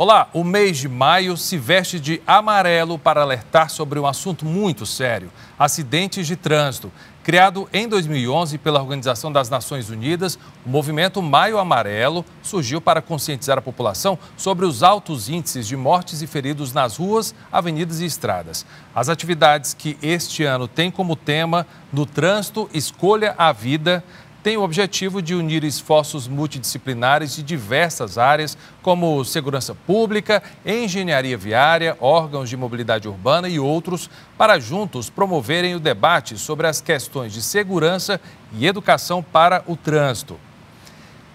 Olá, o mês de maio se veste de amarelo para alertar sobre um assunto muito sério: acidentes de trânsito. Criado em 2011 pela Organização das Nações Unidas, o movimento Maio Amarelo surgiu para conscientizar a população sobre os altos índices de mortes e feridos nas ruas, avenidas e estradas. As atividades que este ano têm como tema No Trânsito, Escolha a Vida, tem o objetivo de unir esforços multidisciplinares de diversas áreas, como segurança pública, engenharia viária, órgãos de mobilidade urbana e outros, para juntos promoverem o debate sobre as questões de segurança e educação para o trânsito.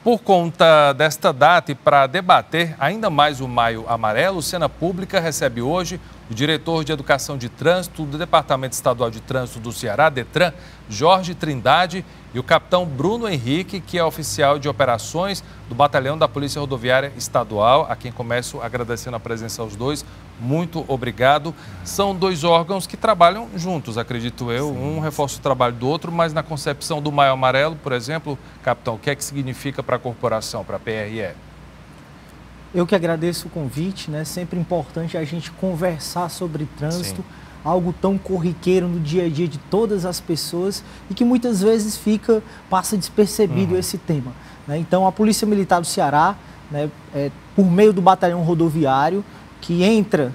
Por conta desta data e para debater ainda mais o Maio Amarelo, o Cena Pública recebe hoje o diretor de Educação de Trânsito do Departamento Estadual de Trânsito do Ceará, DETRAN, Jorge Trindade, e o capitão Bruno Henrique, que é oficial de operações do Batalhão da Polícia Rodoviária Estadual, a quem começo agradecendo a presença aos dois. Muito obrigado. São dois órgãos que trabalham juntos, acredito eu. Sim. Um reforça o trabalho do outro, mas na concepção do Maio Amarelo, por exemplo, capitão, o que é que significa para a corporação, para a PRE? Eu que agradeço o convite, né? Sempre importante a gente conversar sobre trânsito, sim, algo tão corriqueiro no dia a dia de todas as pessoas e que muitas vezes passa despercebido esse tema, né? Então, a Polícia Militar do Ceará, né, por meio do Batalhão Rodoviário, que entra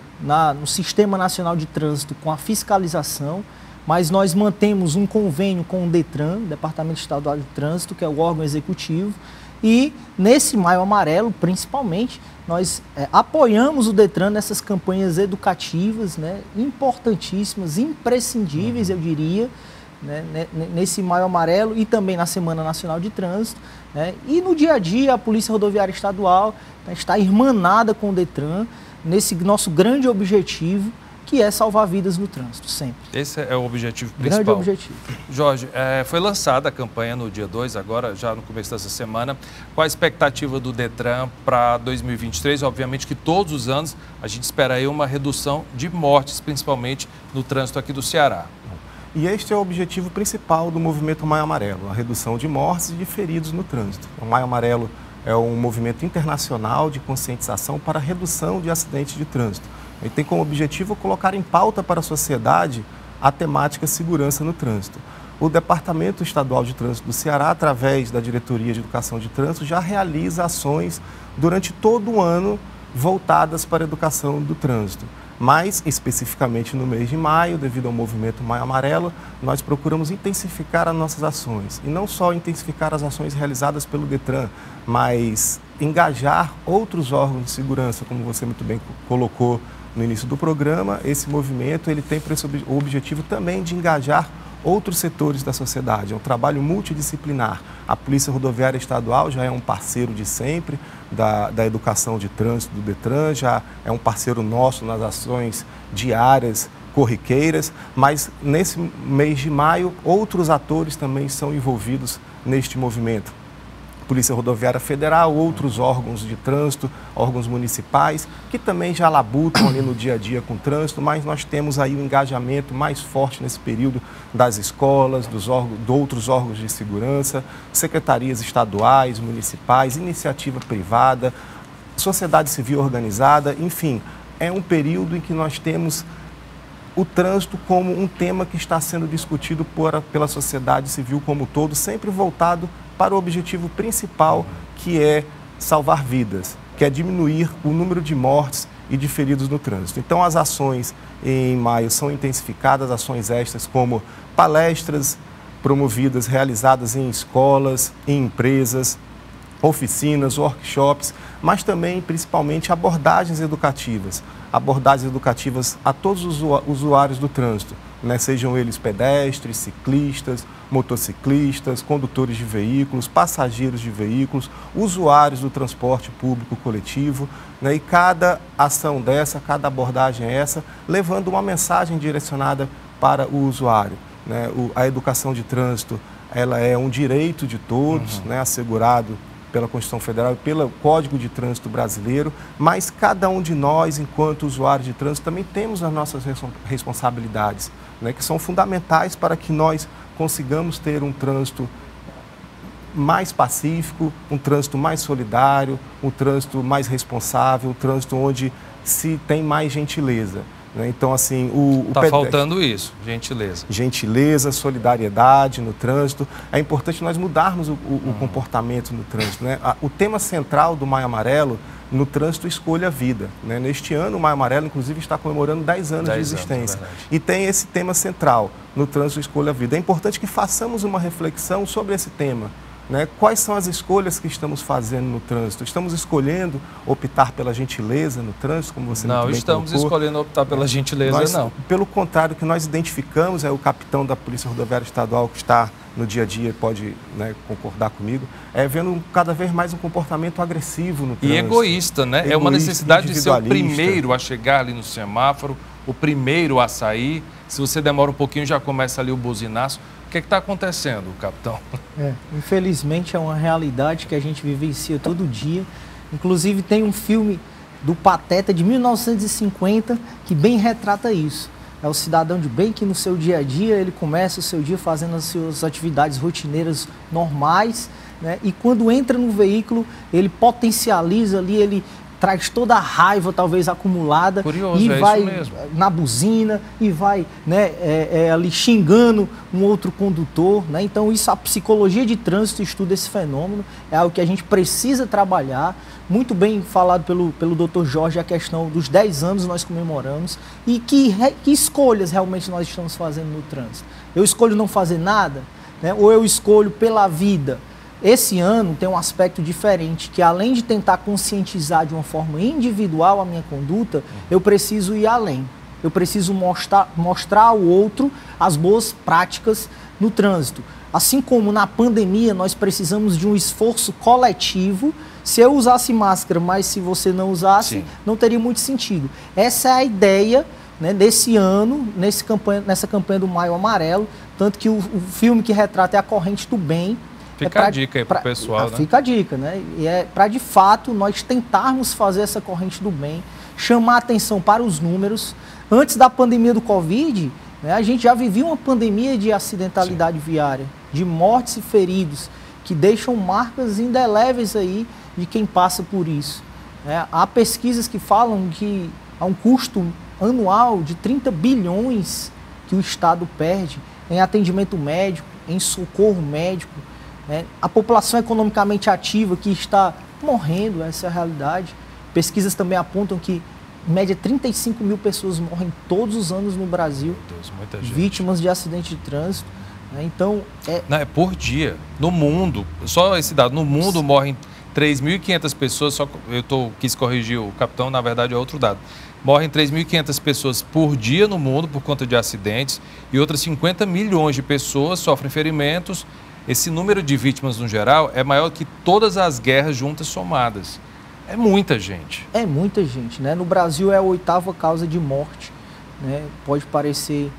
no Sistema Nacional de Trânsito com a fiscalização, mas nós mantemos um convênio com o DETRAN, Departamento Estadual de Trânsito, que é o órgão executivo. E nesse Maio Amarelo, principalmente, nós apoiamos o DETRAN nessas campanhas educativas, né, importantíssimas, imprescindíveis, eu diria, né, nesse Maio Amarelo e também na Semana Nacional de Trânsito, né. E no dia a dia, a Polícia Rodoviária Estadual, né, está irmanada com o DETRAN nesse nosso grande objetivo, que é salvar vidas no trânsito, sempre. Esse é o objetivo principal. Grande objetivo. Jorge, foi lançada a campanha no dia 2, agora já no começo dessa semana. Qual a expectativa do DETRAN para 2023? Obviamente que todos os anos a gente espera aí uma redução de mortes, principalmente no trânsito aqui do Ceará. E este é o objetivo principal do movimento Maio Amarelo, a redução de mortes e de feridos no trânsito. O Maio Amarelo é um movimento internacional de conscientização para a redução de acidentes de trânsito. Ele tem como objetivo colocar em pauta para a sociedade a temática segurança no trânsito. O Departamento Estadual de Trânsito do Ceará, através da Diretoria de Educação de Trânsito, já realiza ações durante todo o ano voltadas para a educação do trânsito. Mas, especificamente no mês de maio, devido ao movimento Maio Amarelo, nós procuramos intensificar as nossas ações. E não só intensificar as ações realizadas pelo DETRAN, mas engajar outros órgãos de segurança, como você muito bem colocou no início do programa. Esse movimento ele tem o objetivo também de engajar outros setores da sociedade. É um trabalho multidisciplinar. A Polícia Rodoviária Estadual já é um parceiro de sempre da educação de trânsito do DETRAN, já é um parceiro nosso nas ações diárias, corriqueiras, mas nesse mês de maio outros atores também são envolvidos neste movimento. Polícia Rodoviária Federal, outros órgãos de trânsito, órgãos municipais, que também já labutam ali no dia a dia com o trânsito, mas nós temos aí um engajamento mais forte nesse período das escolas, de outros órgãos de segurança, secretarias estaduais, municipais, iniciativa privada, sociedade civil organizada, enfim, é um período em que nós temos o trânsito como um tema que está sendo discutido pela sociedade civil como um todo, sempre voltado para o objetivo principal, que é salvar vidas, que é diminuir o número de mortes e de feridos no trânsito. Então, as ações em maio são intensificadas, ações extras como palestras promovidas, realizadas em escolas, em empresas, oficinas, workshops, mas também, principalmente, abordagens educativas a todos os usuários do trânsito, né? Sejam eles pedestres, ciclistas, motociclistas, condutores de veículos, passageiros de veículos, usuários do transporte público coletivo, né? E cada ação dessa, cada abordagem essa, levando uma mensagem direcionada para o usuário, né? A educação de trânsito, ela é um direito de todos, né? Assegurado pela Constituição Federal e pelo Código de Trânsito Brasileiro, mas cada um de nós, enquanto usuários de trânsito, também temos as nossas responsabilidades, né, que são fundamentais para que nós consigamos ter um trânsito mais pacífico, um trânsito mais solidário, um trânsito mais responsável, um trânsito onde se tem mais gentileza. Então, assim, Está faltando isso, gentileza. Gentileza, solidariedade no trânsito. É importante nós mudarmos o comportamento no trânsito, né? O tema central do Maio Amarelo no trânsito Escolha a Vida, né? Neste ano, o Maio Amarelo, inclusive, está comemorando 10 anos de existência. E tem esse tema central no trânsito Escolha a Vida. É importante que façamos uma reflexão sobre esse tema. Né? Quais são as escolhas que estamos fazendo no trânsito? Estamos escolhendo optar pela gentileza no trânsito, como você muito bem colocou? Não estamos escolhendo optar pela gentileza, não. Pelo contrário, o que nós identificamos, o capitão da Polícia Rodoviária Estadual, que está no dia a dia, pode, né, concordar comigo, vendo cada vez mais um comportamento agressivo no trânsito. E egoísta, né? É uma necessidade de ser o primeiro a chegar ali no semáforo, o primeiro a sair. Se você demora um pouquinho, já começa ali o buzinaço. O que está acontecendo, capitão? Infelizmente é uma realidade que a gente vivencia todo dia. Inclusive tem um filme do Pateta de 1950 que bem retrata isso. É o cidadão de bem que no seu dia a dia, ele começa o seu dia fazendo as suas atividades rotineiras normais, né? E quando entra no veículo, ele potencializa ali, ele traz toda a raiva talvez acumulada. Curioso, e vai isso mesmo. Na buzina e vai, né, ali xingando um outro condutor, né? Então isso, a psicologia de trânsito estuda esse fenômeno, é algo que a gente precisa trabalhar. Muito bem falado pelo Dr. Jorge, a questão dos 10 anos nós comemoramos e que escolhas realmente nós estamos fazendo no trânsito. Eu escolho não fazer nada, né? Ou eu escolho pela vida? Esse ano tem um aspecto diferente, que além de tentar conscientizar de uma forma individual a minha conduta, eu preciso ir além. Eu preciso mostrar ao outro as boas práticas no trânsito. Assim como na pandemia nós precisamos de um esforço coletivo. Se eu usasse máscara, mas se você não usasse, não teria muito sentido. Essa é a ideia, né, desse ano, nessa campanha do Maio Amarelo, tanto que o filme que retrata é A Corrente do Bem. Fica a dica aí para o pessoal, né? Fica a dica, né? E é para, de fato, nós tentarmos fazer essa corrente do bem, chamar atenção para os números. Antes da pandemia do Covid, né, a gente já vivia uma pandemia de acidentalidade viária, de mortes e feridos, que deixam marcas indeléveis aí de quem passa por isso. Há pesquisas que falam que há um custo anual de 30 bilhões que o Estado perde em atendimento médico, em socorro médico. A população economicamente ativa que está morrendo, essa é a realidade. Pesquisas também apontam que, em média, 35 mil pessoas morrem todos os anos no Brasil, Meu Deus, muita gente. Vítimas de acidente de trânsito. Então, Não, é por dia. No mundo, só esse dado, no mundo morrem 3.500 pessoas, quis corrigir o capitão, na verdade é outro dado. Morrem 3.500 pessoas por dia no mundo por conta de acidentes e outras 50 milhões de pessoas sofrem ferimentos. Esse número de vítimas, no geral, é maior que todas as guerras juntas somadas. É muita gente. É muita gente, né? No Brasil é a 8ª causa de morte, né? Pode parecer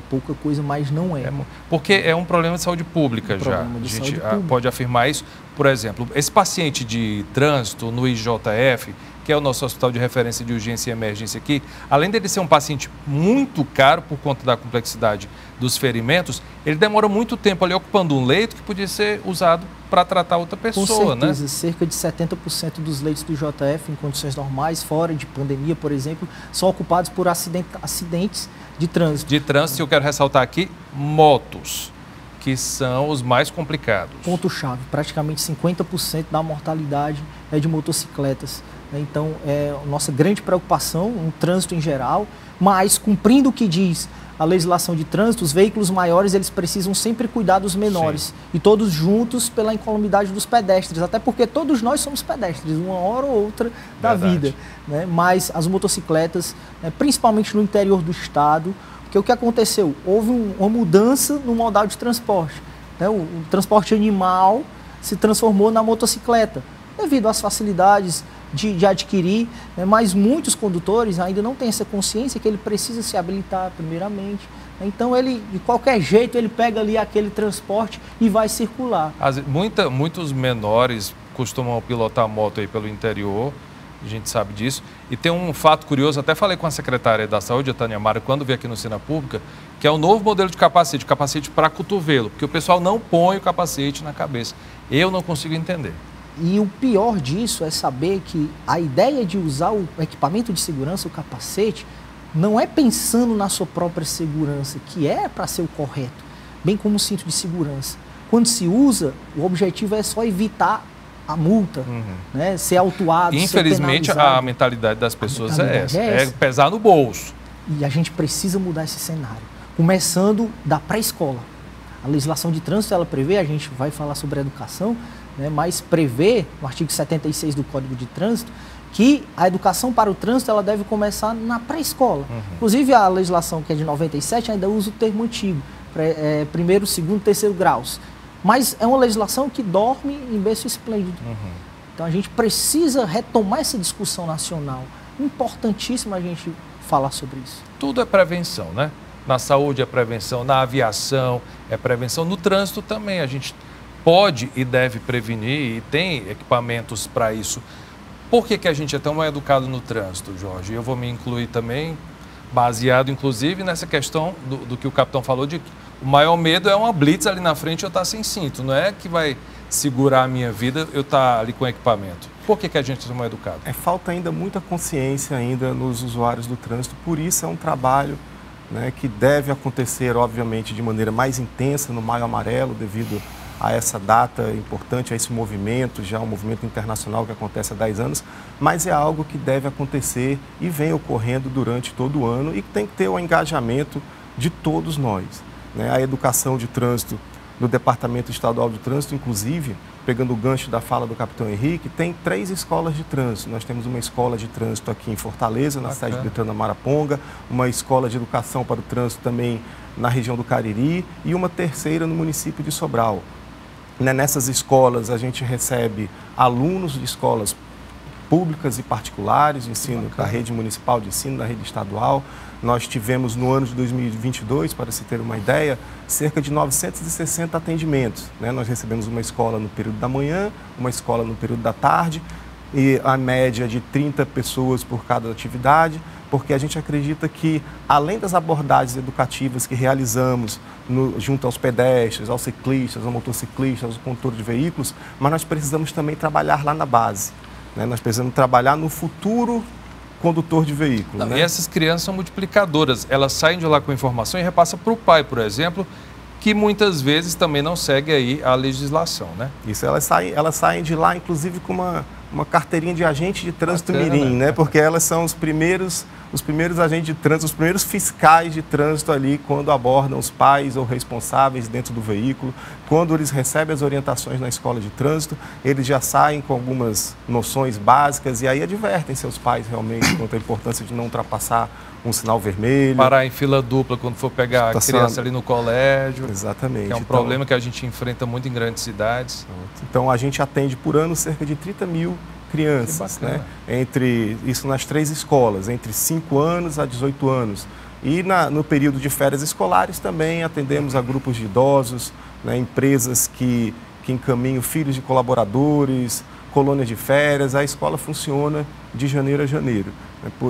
pouca coisa, mas não é. Porque é um problema de saúde pública já. A gente pode afirmar isso. Por exemplo, esse paciente de trânsito no IJF, que é o nosso hospital de referência de urgência e emergência aqui, além dele ser um paciente muito caro por conta da complexidade dos ferimentos, ele demora muito tempo ali ocupando um leito que podia ser usado para tratar outra pessoa, Com certeza, né? Cerca de 70% dos leitos do IJF, em condições normais, fora de pandemia, por exemplo, são ocupados por acidentes de trânsito. De trânsito, eu quero ressaltar aqui, motos, que são os mais complicados. Ponto-chave, praticamente 50% da mortalidade é de motocicletas. Então, é a nossa grande preocupação no trânsito em geral, mas cumprindo o que diz a legislação de trânsito, os veículos maiores eles precisam sempre cuidar dos menores. Sim. E todos juntos pela incolumidade dos pedestres, até porque todos nós somos pedestres, uma hora ou outra da vida. Né? Mas as motocicletas, principalmente no interior do estado, porque o que aconteceu? Houve uma mudança no modal de transporte. Né? O transporte animal se transformou na motocicleta, devido às facilidades de adquirir, né? Mas muitos condutores ainda não têm essa consciência que ele precisa se habilitar primeiramente. Então, ele, de qualquer jeito, ele pega ali aquele transporte e vai circular. Muitos menores costumam pilotar moto aí pelo interior, a gente sabe disso, E tem um fato curioso, até falei com a secretária da Saúde, a Tânia Mara, quando veio aqui no Cena Pública, que é o novo modelo de capacete para cotovelo, porque o pessoal não põe o capacete na cabeça. Eu não consigo entender. E o pior disso é saber que a ideia de usar o equipamento de segurança, o capacete, não é pensando na sua própria segurança, que é para ser o correto, bem como o cinto de segurança. Quando se usa, o objetivo é só evitar a multa, né? Ser autuado, infelizmente, a mentalidade das pessoas é essa, é pesar no bolso. E a gente precisa mudar esse cenário, começando da pré-escola. A legislação de trânsito, ela prevê, a gente vai falar sobre a educação, né? Mas prevê, no artigo 76 do Código de Trânsito, que a educação para o trânsito ela deve começar na pré-escola. Inclusive, a legislação que é de 97 ainda usa o termo antigo, primeiro, segundo, terceiro graus. Mas é uma legislação que dorme em berço esplêndido. Então, a gente precisa retomar essa discussão nacional. Importantíssimo a gente falar sobre isso. Tudo é prevenção, né? Na saúde é prevenção, na aviação é prevenção, no trânsito também. A gente pode e deve prevenir e tem equipamentos para isso. Por que a gente é tão mal educado no trânsito, Jorge? Eu vou me incluir também, baseado inclusive nessa questão do que o capitão falou, de que o maior medo é uma blitz ali na frente e eu estar sem cinto. Não é que vai segurar a minha vida eu estar ali com equipamento. Por que a gente é tão mal educado? Falta ainda muita consciência ainda nos usuários do trânsito, por isso é um trabalho, né, que deve acontecer, obviamente, de maneira mais intensa no Maio Amarelo, devido a essa data importante, a esse movimento, já um movimento internacional que acontece há 10 anos, mas é algo que deve acontecer e vem ocorrendo durante todo o ano e tem que ter o engajamento de todos nós, né? A educação de trânsito no Departamento Estadual de Trânsito, inclusive, pegando o gancho da fala do capitão Henrique, tem 3 escolas de trânsito. Nós temos uma escola de trânsito aqui em Fortaleza, na cidade de Betânia Maraponga, uma escola de educação para o trânsito também na região do Cariri e uma terceira no município de Sobral. Nessas escolas, a gente recebe alunos de escolas públicas e particulares, de ensino da rede municipal de ensino, da rede estadual. Nós tivemos no ano de 2022, para se ter uma ideia, cerca de 960 atendimentos, né? Nós recebemos uma escola no período da manhã, uma escola no período da tarde, e a média de 30 pessoas por cada atividade, porque a gente acredita que, além das abordagens educativas que realizamos junto aos pedestres, aos ciclistas, aos motociclistas, aos condutores de veículos, mas nós precisamos também trabalhar lá na base, né? Nós precisamos trabalhar no futuro condutor de veículo. Né? E essas crianças são multiplicadoras, elas saem de lá com informação e repassam para o pai, por exemplo, que muitas vezes também não segue aí a legislação, né? Isso, elas saem de lá, inclusive, com uma carteirinha de agente de trânsito mirim, né? Porque elas são os primeiros agentes de trânsito, os primeiros fiscais de trânsito ali quando abordam os pais ou responsáveis dentro do veículo. Quando eles recebem as orientações na escola de trânsito, eles já saem com algumas noções básicas e aí advertem seus pais realmente quanto à importância de não ultrapassar um sinal vermelho. Parar em fila dupla quando for pegar a criança ali no colégio. Exatamente. Que é um problema que a gente enfrenta muito em grandes cidades. Então, a gente atende por ano cerca de 30 mil crianças, né? Isso nas 3 escolas, entre 5 anos a 18 anos. E no período de férias escolares também atendemos a grupos de idosos, né? Empresas que encaminham filhos de colaboradores, colônias de férias. A escola funciona de janeiro a janeiro.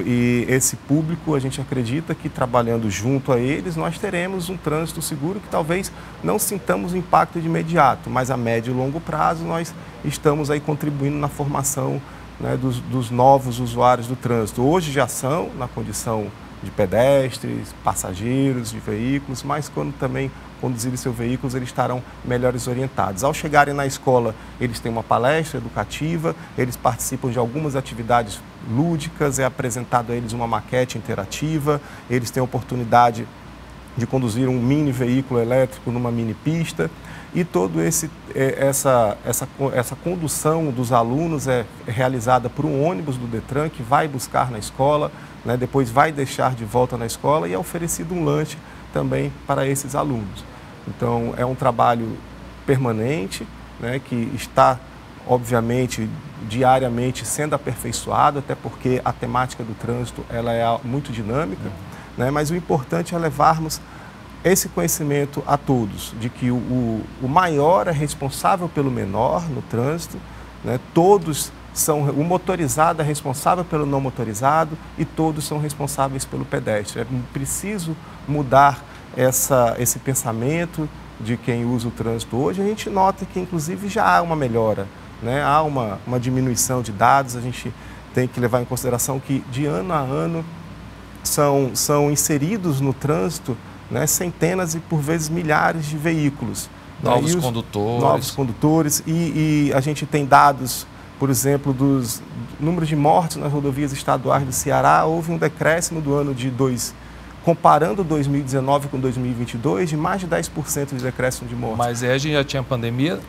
E esse público, a gente acredita que trabalhando junto a eles, nós teremos um trânsito seguro que talvez não sintamos o impacto de imediato, mas a médio e longo prazo nós estamos aí contribuindo na formação, né, dos novos usuários do trânsito. Hoje já são na condição de pedestres, passageiros de veículos, mas quando também conduzirem seus veículos, eles estarão melhores orientados. Ao chegarem na escola, eles têm uma palestra educativa, eles participam de algumas atividades lúdicas, é apresentado a eles uma maquete interativa, eles têm a oportunidade de conduzir um mini veículo elétrico numa mini pista e toda essa condução dos alunos é realizada por um ônibus do Detran que vai buscar na escola, né, depois vai deixar de volta na escola e é oferecido um lanche também para esses alunos. Então, é um trabalho permanente, né, que está, obviamente, diariamente sendo aperfeiçoado, até porque a temática do trânsito ela é muito dinâmica, né, mas o importante é levarmos esse conhecimento a todos, de que o maior é responsável pelo menor no trânsito, né, todos o motorizado é responsável pelo não motorizado e todos são responsáveis pelo pedestre. É preciso mudar esse pensamento de quem usa o trânsito hoje. A gente nota que, inclusive, já há uma melhora, né? Há uma diminuição de dados. A gente tem que levar em consideração que, de ano a ano, são inseridos no trânsito, né, centenas e, por vezes, milhares de veículos. Novos condutores. Novos condutores. E a gente tem dados, por exemplo, dos números de mortes nas rodovias estaduais do Ceará. Houve um decréscimo do ano de comparando 2019 com 2022, de mais de 10% de decréscimo de mortes. Mas a gente já tinha pandemia?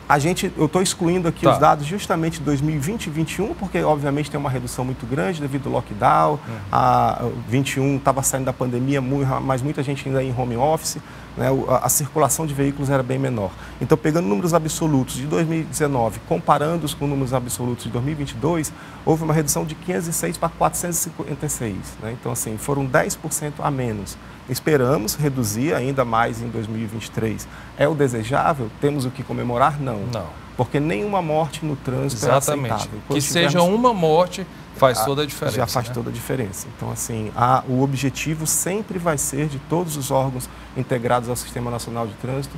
Eu estou excluindo aqui os dados justamente de 2020 e 2021, porque obviamente tem uma redução muito grande devido ao lockdown. A 21 estava saindo da pandemia, mas muita gente ainda em home office, né? A circulação de veículos era bem menor. Então, pegando números absolutos de 2019, comparando-os com números absolutos de 2022, houve uma redução de 506 para 456. Né? Então, assim, foram 10% a menos. Esperamos reduzir ainda mais em 2023. É o desejável? Temos o que comemorar? Não. Não. Porque nenhuma morte no trânsito é aceitável. Que seja uma morte faz toda a diferença. Já faz toda a diferença. Então, assim, o objetivo sempre vai ser, de todos os órgãos integrados ao Sistema Nacional de Trânsito,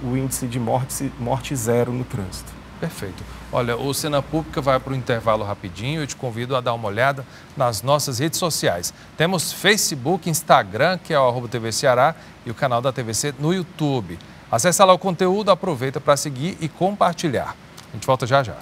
o índice de morte zero no trânsito. Perfeito. Olha, o Cena Pública vai para o intervalo rapidinho. Eu te convido a dar uma olhada nas nossas redes sociais. Temos Facebook, Instagram, que é o @TV Ceará, e o canal da TVC no YouTube. Acesse lá o conteúdo, aproveita para seguir e compartilhar. A gente volta já já.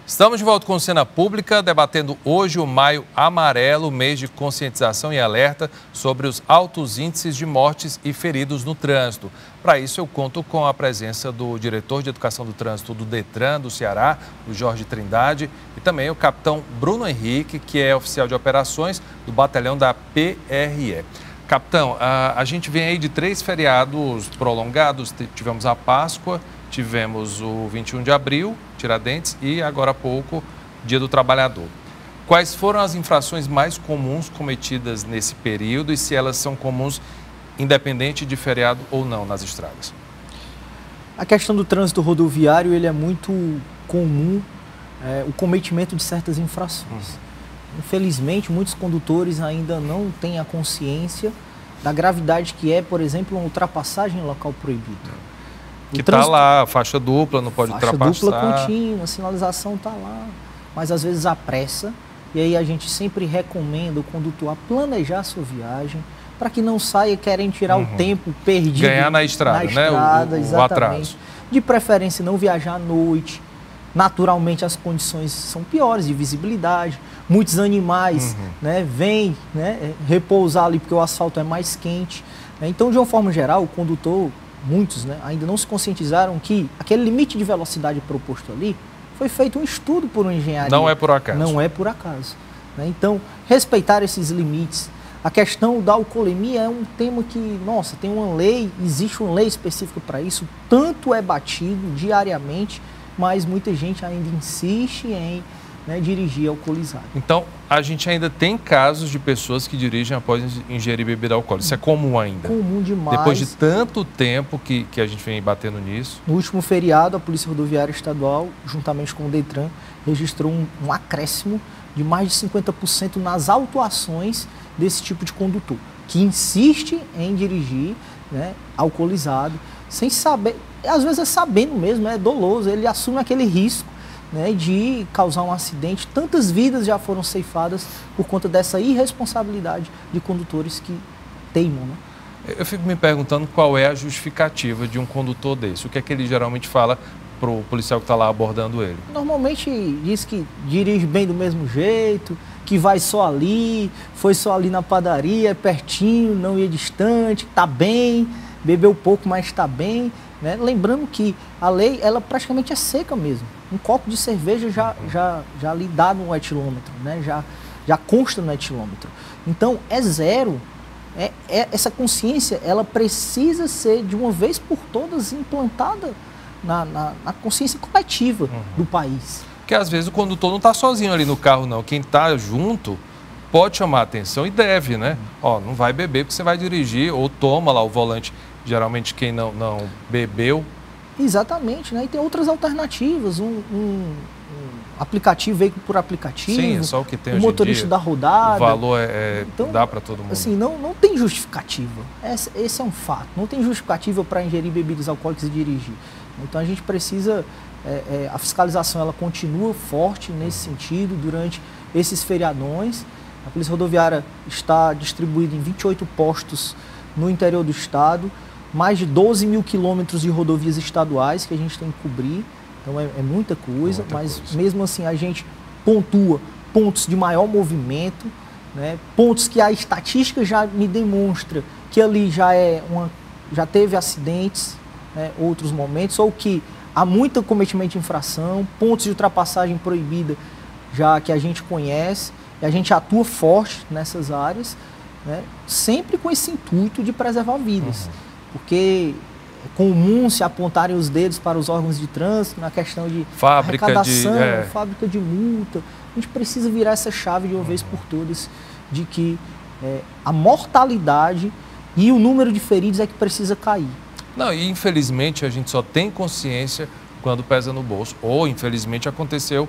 Estamos de volta com o Cena Pública, debatendo hoje o Maio Amarelo, mês de conscientização e alerta sobre os altos índices de mortes e feridos no trânsito. Para isso, eu conto com a presença do diretor de Educação do Trânsito do Detran do Ceará, o Jorge Trindade, e também o capitão Bruno Henrique, que é oficial de operações do batalhão da PRE. Capitão, a gente vem aí de 3 feriados prolongados. Tivemos a Páscoa, tivemos o 21 de abril, Tiradentes, e agora há pouco, Dia do Trabalhador. Quais foram as infrações mais comuns cometidas nesse período e se elas são comuns independente de feriado ou não nas estradas? A questão do trânsito rodoviário, ele é muito comum, o cometimento de certas infrações. Infelizmente, muitos condutores ainda não têm a consciência da gravidade que é, por exemplo, uma ultrapassagem em local proibido. Que está lá, faixa dupla, não pode ultrapassar. Faixa dupla contínua, a sinalização está lá, mas às vezes apressa. E aí a gente sempre recomenda o condutor a planejar a sua viagem, para que não saia querendo tirar o tempo perdido. Ganhar na estrada, né? O atraso. De preferência, não viajar à noite. Naturalmente, as condições são piores de visibilidade. Muitos animais vêm repousar ali porque o asfalto é mais quente. Então, de uma forma geral, o condutor, muitos ainda não se conscientizaram que aquele limite de velocidade proposto ali foi feito um estudo por uma engenharia. Não é por acaso. Não é por acaso. Então, respeitar esses limites. A questão da alcoolemia é um tema que, nossa, tem uma lei, existe uma lei específica para isso, tanto é batido diariamente, mas muita gente ainda insiste em dirigir alcoolizado. Então, a gente ainda tem casos de pessoas que dirigem após ingerir bebida alcoólica. Isso é comum ainda? Comum demais. Depois de tanto tempo que a gente vem batendo nisso. No último feriado, a Polícia Rodoviária Estadual, juntamente com o Detran, registrou um acréscimo de mais de 50% nas autuações desse tipo de condutor, que insiste em dirigir alcoolizado, sem saber, às vezes é sabendo mesmo, é doloso, ele assume aquele risco de causar um acidente. Tantas vidas já foram ceifadas por conta dessa irresponsabilidade de condutores que teimam. Eu fico me perguntando qual é a justificativa de um condutor desse. O que é que ele geralmente fala para o policial que está lá abordando ele? Normalmente diz que dirige bem do mesmo jeito, que vai só ali, foi só ali na padaria, é pertinho, não ia distante, está bem, bebeu pouco, mas está bem. Lembrando que a lei, ela praticamente é seca mesmo. Um copo de cerveja já lhe dá no etilômetro, já consta no etilômetro. Então, é zero. Essa consciência, ela precisa ser, de uma vez por todas, implantada na consciência coletiva do país. Porque às vezes o condutor não está sozinho ali no carro, não. Quem está junto pode chamar a atenção e deve, né? Ó, não vai beber porque você vai dirigir, ou toma lá o volante, geralmente quem não bebeu. Exatamente, né? E tem outras alternativas, um aplicativo, veículo por aplicativo. Sim, é só o que tem o hoje em motorista dia. da rodada. O valor então, dá para todo mundo. Assim, não tem justificativa. Esse é um fato. Não tem justificativa para ingerir bebidas alcoólicas e dirigir. Então a gente precisa, a fiscalização ela continua forte nesse sentido durante esses feriadões. A Polícia Rodoviária está distribuída em 28 postos no interior do estado, mais de 12 mil quilômetros de rodovias estaduais que a gente tem que cobrir. Então é muita coisa, mesmo assim a gente pontua pontos de maior movimento, né? Pontos que a estatística já me demonstra que ali já teve acidentes, né? Outros momentos, ou que há muito cometimento de infração, pontos de ultrapassagem proibida já que a gente conhece, e a gente atua forte nessas áreas, né? Sempre com esse intuito de preservar vidas. Porque é comum se apontarem os dedos para os órgãos de trânsito na questão de arrecadação, fábrica de multa. A gente precisa virar essa chave de uma vez por todas de que a mortalidade e o número de feridos é que precisa cair. Não, e infelizmente a gente só tem consciência quando pesa no bolso. Ou, infelizmente, aconteceu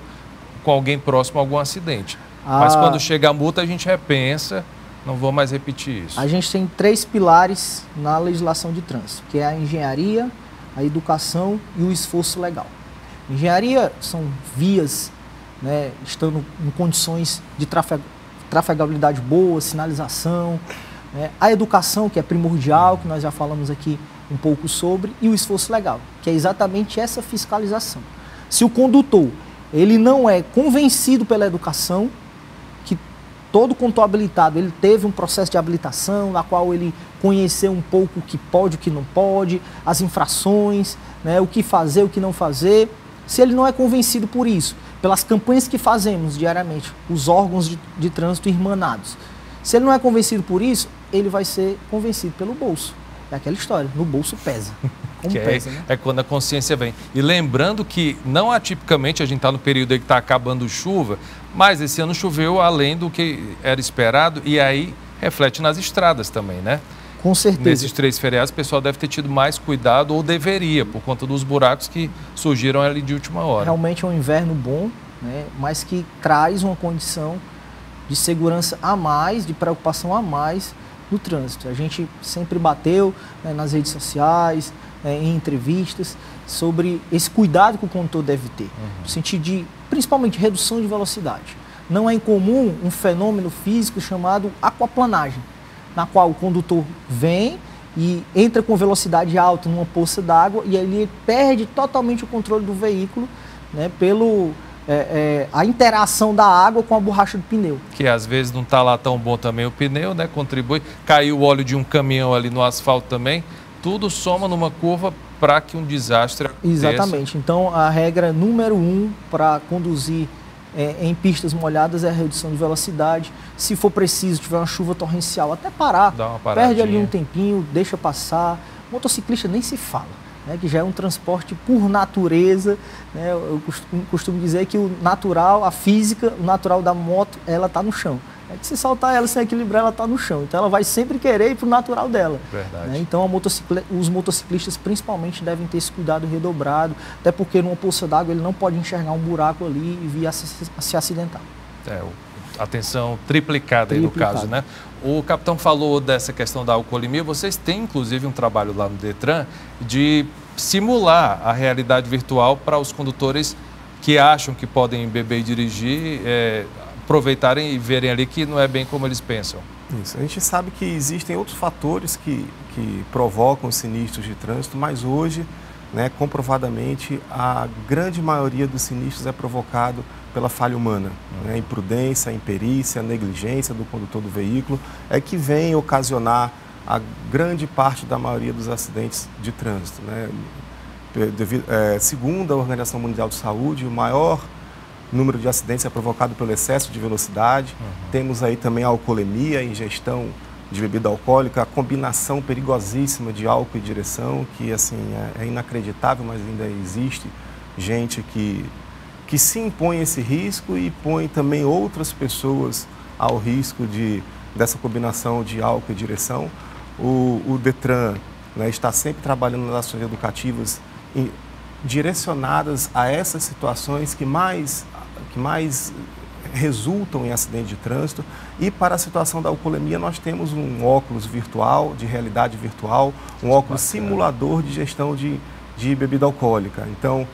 com alguém próximo a algum acidente. Mas quando chega a multa, a gente repensa, não vou mais repetir isso. A gente tem 3 pilares na legislação de trânsito, que é a engenharia, a educação e o esforço legal. Engenharia são vias, né, estando em condições de trafegabilidade boa, sinalização, né? A educação, que é primordial, que nós já falamos aqui um pouco sobre, e o esforço legal, que é exatamente essa fiscalização. Se o condutor ele não é convencido pela educação, que todo condutor habilitado ele teve um processo de habilitação, na qual ele conheceu um pouco o que pode, o que não pode, as infrações, né, o que fazer, o que não fazer. Se ele não é convencido por isso, pelas campanhas que fazemos diariamente, os órgãos de trânsito irmanados, se ele não é convencido por isso, ele vai ser convencido pelo bolso. É aquela história, no bolso pesa. Como pesa, né? É quando a consciência vem. E lembrando que, não atipicamente, a gente está no período aí que está acabando chuva, mas esse ano choveu além do que era esperado e aí reflete nas estradas também, né? Com certeza. Nesses 3 feriados, o pessoal deve ter tido mais cuidado, ou deveria, por conta dos buracos que surgiram ali de última hora. Realmente é um inverno bom, né? Mas que traz uma condição de segurança a mais, de preocupação a mais no trânsito. A gente sempre bateu, né, nas redes sociais, em entrevistas, sobre esse cuidado que o condutor deve ter, no sentido de, principalmente, redução de velocidade. Não é incomum um fenômeno físico chamado aquaplanagem, na qual o condutor vem e entra com velocidade alta numa poça d'água e ele perde totalmente o controle do veículo, né, a interação da água com a borracha do pneu. Que às vezes não está lá tão bom também o pneu, né? Contribui. Caiu o óleo de um caminhão ali no asfalto também. Tudo soma numa curva para que um desastre aconteça. Exatamente. Então, a regra número 1 para conduzir em pistas molhadas é a redução de velocidade. Se for preciso, tiver uma chuva torrencial, até parar. Dá uma paradinha. Perde ali um tempinho, deixa passar. Motociclista nem se fala. Né, que já é um transporte por natureza, né, eu costumo dizer que o natural, a física, o natural da moto, ela está no chão. É que se soltar ela sem equilibrar, ela está no chão. Então ela vai sempre querer ir para o natural dela. Verdade. Né, então os motociclistas principalmente devem ter esse cuidado redobrado, até porque numa poça d'água ele não pode enxergar um buraco ali e vir a se acidentar. Atenção triplicada aí no caso, né? O capitão falou dessa questão da alcoolemia. Vocês têm, inclusive, um trabalho lá no Detran de simular a realidade virtual para os condutores que acham que podem beber e dirigir, aproveitarem e verem ali que não é bem como eles pensam. Isso. A gente sabe que existem outros fatores que provocam sinistros de trânsito, mas hoje, né, comprovadamente, a grande maioria dos sinistros é provocado pela falha humana, né? A imprudência, a imperícia, a negligência do condutor do veículo é que vem ocasionar a grande parte da maioria dos acidentes de trânsito, né? Segundo a Organização Mundial de Saúde, o maior número de acidentes é provocado pelo excesso de velocidade. Temos aí também a alcoolemia, a ingestão de bebida alcoólica, a combinação perigosíssima de álcool e direção, que assim é inacreditável, mas ainda existe gente que que se impõe esse risco e põe também outras pessoas ao risco dessa combinação de álcool e direção. O Detran, né, está sempre trabalhando nas ações educativas direcionadas a essas situações que mais resultam em acidente de trânsito. E para a situação da alcoolemia, nós temos um óculos virtual, de realidade virtual, um óculos simulador de gestão de bebida alcoólica. Então,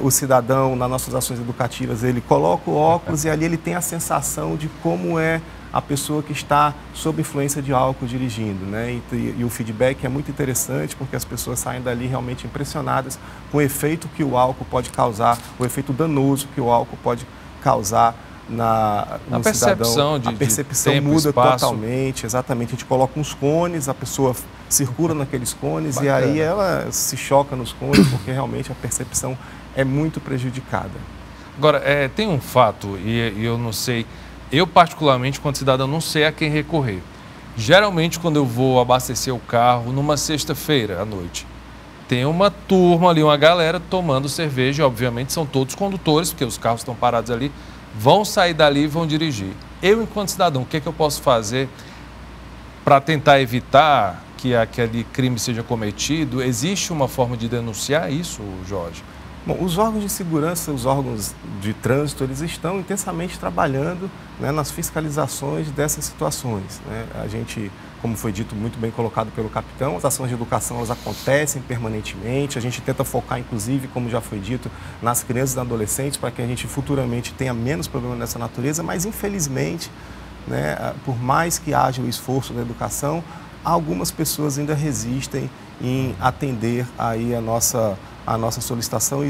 o cidadão, nas nossas ações educativas, ele coloca o óculos e ali ele tem a sensação de como é a pessoa que está sob influência de álcool dirigindo, né? E o feedback é muito interessante porque as pessoas saem dali realmente impressionadas com o efeito que o álcool pode causar, o efeito danoso que o álcool pode causar no percepção cidadão. A percepção muda totalmente, exatamente. A gente coloca uns cones, a pessoa circula naqueles cones e aí ela se choca nos cones porque realmente a percepção é muito prejudicada. Agora, tem um fato, e eu não sei, eu particularmente, quando cidadão, não sei a quem recorrer. Geralmente, quando eu vou abastecer o carro numa sexta-feira à noite, tem uma turma ali, uma galera tomando cerveja, obviamente são todos condutores, porque os carros estão parados ali, vão sair dali e vão dirigir. Eu, enquanto cidadão, o que eu posso fazer para tentar evitar que aquele crime seja cometido? Existe uma forma de denunciar isso, Jorge? Bom, os órgãos de segurança, os órgãos de trânsito, eles estão intensamente trabalhando, né, nas fiscalizações dessas situações, né? A gente, como foi dito, muito bem colocado pelo capitão, as ações de educação elas acontecem permanentemente, a gente tenta focar, inclusive, como já foi dito, nas crianças e adolescentes, para que a gente futuramente tenha menos problema dessa natureza, mas infelizmente, né, por mais que haja o esforço da educação, algumas pessoas ainda resistem em atender aí a nossa solicitação,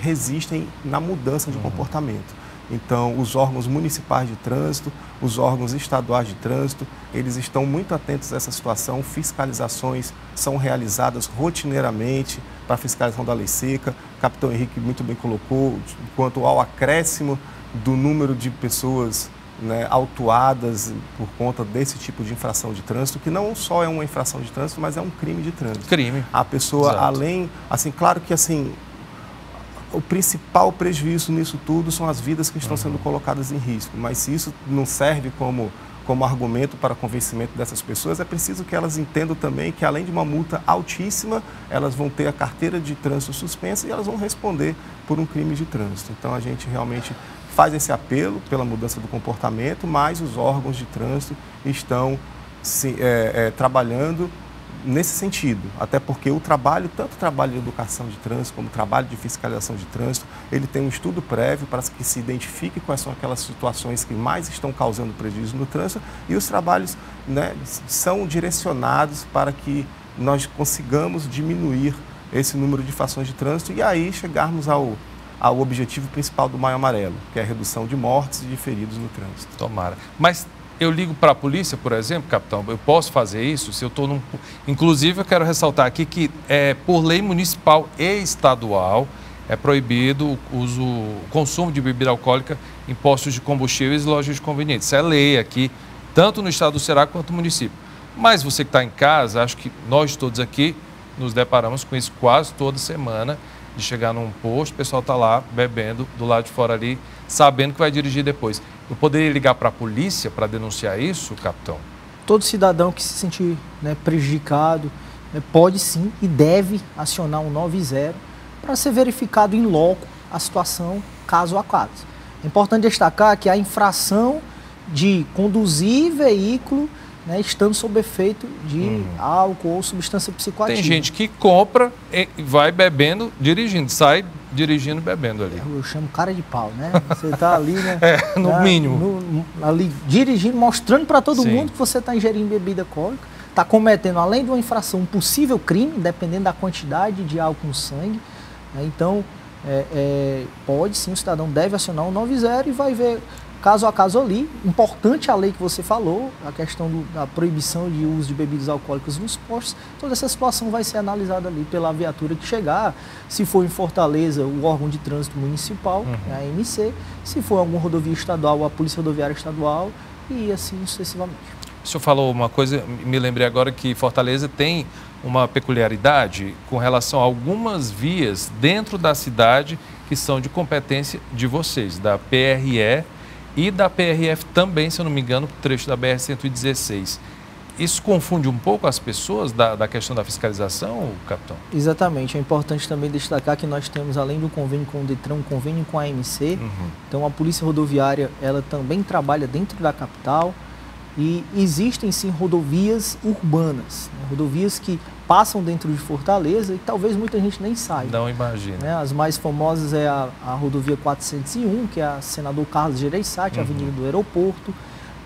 resistem na mudança de comportamento. Então, os órgãos municipais de trânsito, os órgãos estaduais de trânsito, eles estão muito atentos a essa situação, fiscalizações são realizadas rotineiramente para a fiscalização da lei seca. O capitão Henrique muito bem colocou, quanto ao acréscimo do número de pessoas, né, autuadas por conta desse tipo de infração de trânsito, que não só é uma infração de trânsito, mas é um crime de trânsito. Crime. A pessoa, Exato. além, assim, claro que assim, o principal prejuízo nisso tudo são as vidas que estão sendo colocadas em risco, mas se isso não serve como argumento para convencimento dessas pessoas, é preciso que elas entendam também que, além de uma multa altíssima, elas vão ter a carteira de trânsito suspensa e elas vão responder por um crime de trânsito. Então, a gente realmente faz esse apelo pela mudança do comportamento, mas os órgãos de trânsito estão trabalhando nesse sentido, até porque tanto o trabalho de educação de trânsito como o trabalho de fiscalização de trânsito, ele tem um estudo prévio para que se identifique quais são aquelas situações que mais estão causando prejuízo no trânsito e os trabalhos, né, são direcionados para que nós consigamos diminuir esse número de infrações de trânsito e aí chegarmos ao objetivo principal do Maio Amarelo, que é a redução de mortes e de feridos no trânsito. Tomara. Mas eu ligo para a polícia, por exemplo, capitão, eu posso fazer isso? Se eu estou Inclusive, eu quero ressaltar aqui que, por lei municipal e estadual, é proibido o consumo de bebida alcoólica em postos de combustíveis e lojas de conveniência. Isso é lei aqui, tanto no estado do Ceará quanto no município. Mas você que está em casa, acho que nós todos aqui nos deparamos com isso quase toda semana, de chegar num posto, o pessoal está lá bebendo do lado de fora ali, sabendo que vai dirigir depois. Eu poderia ligar para a polícia para denunciar isso, capitão? Todo cidadão que se sentir, né, prejudicado, né, pode sim e deve acionar o 190 para ser verificado em loco a situação caso a caso. É importante destacar que a infração de conduzir veículo, né, estando sob efeito de álcool ou substância psicoativa. Tem gente que compra e vai bebendo, dirigindo, sai dirigindo, bebendo ali. Eu chamo cara de pau, né? Você está ali, né? No mínimo. Ali dirigindo, mostrando para todo Sim. mundo que você está ingerindo bebida alcoólica, está cometendo, além de uma infração, um possível crime, dependendo da quantidade de álcool no sangue, né? Então, pode sim, o cidadão deve acionar o 190 e vai ver caso a caso ali. Importante a lei que você falou, a questão da proibição de uso de bebidas alcoólicas nos postos. Toda essa situação vai ser analisada ali pela viatura que chegar. Se for em Fortaleza, o órgão de trânsito municipal, a AMC. Se for em alguma rodovia estadual, a Polícia Rodoviária Estadual e assim sucessivamente. O senhor falou uma coisa, me lembrei agora que Fortaleza tem uma peculiaridade com relação a algumas vias dentro da cidade que são de competência de vocês, da PRE e da PRF também, se eu não me engano, trecho da BR-116. Isso confunde um pouco as pessoas da questão da fiscalização, capitão? Exatamente. É importante também destacar que nós temos, além do convênio com o Detran, um convênio com a AMC. Então, a Polícia Rodoviária, ela também trabalha dentro da capital e existem, sim, rodovias urbanas, né? Rodovias que passam dentro de Fortaleza e talvez muita gente nem saiba. Não imagina. Né? As mais famosas é a rodovia 401, que é a Senador Carlos Gereissati, a Avenida do Aeroporto.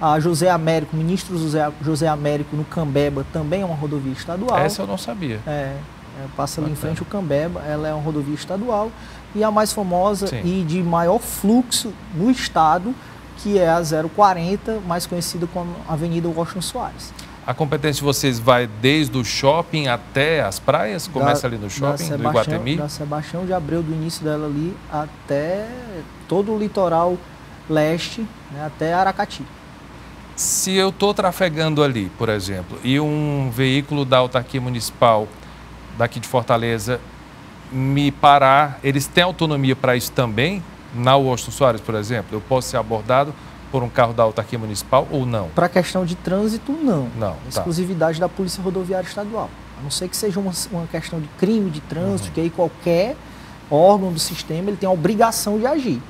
A José Américo, ministro José Américo, no Cambeba, também é uma rodovia estadual. Essa eu não sabia. Passa ali em frente o Cambeba, ela é uma rodovia estadual. E a mais famosa e de maior fluxo no estado, que é a 040, mais conhecida como Avenida Washington Soares. A competência de vocês vai desde o shopping até as praias? Começa ali no shopping do Iguatemi? Da Sebastião de Abreu, do início dela ali, até todo o litoral leste, né, até Aracati. Se eu estou trafegando ali, por exemplo, e um veículo da autarquia municipal daqui de Fortaleza me parar, eles têm autonomia para isso também? Na Washington Soares, por exemplo, eu posso ser abordado por um carro da autarquia municipal ou não? Para a questão de trânsito, não. Não, exclusividade da Polícia Rodoviária Estadual. A não ser que seja uma questão de crime de trânsito, que aí qualquer órgão do sistema ele tem a obrigação de agir.